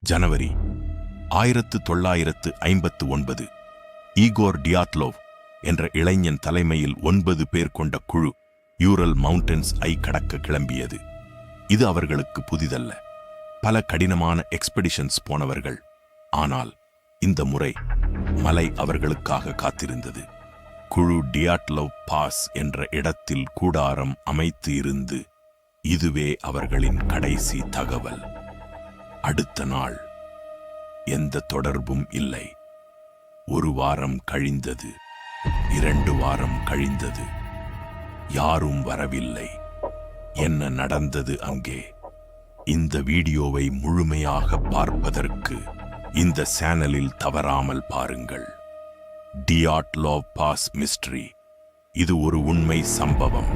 ஜனவரி 1959. ஈகோர் டியாட்லோவ் என்ற இளைஞன் தலைமையில் 9 பேர் கொண்ட குழு யூரல் மவுண்டன்ஸ் ஐ கடக்க கிளம்பியது. இது அவர்களுக்கு புதிதல்ல. பல கடினமான எக்ஸ்பெடிஷன்ஸ் போனவர்கள். ஆனால் இந்த முறை மலை அவர்களுக்காக காத்திருந்தது. குழு டியாட்லோவ் பாஸ் என்ற இடத்தில் கூடாரம் அமைத்து இருந்து இதுவே அவர்களின் கடைசி தகவல். அடுத்த நாள் எந்த தொடர்பும் இல்லை. 1 வாரம் கழிந்தது. 2 வாரம் கழிந்தது. யாரும் வரவில்லை. என்ன நடந்தது அங்கே? இந்த வீடியோவை முழுமையாக பார்ப்பதற்கு இந்த சேனலில் தவறாமல் பாருங்கள். டியாட்லோவ் பாஸ் மிஸ்ட்ரி. இது ஒரு உண்மை சம்பவம்.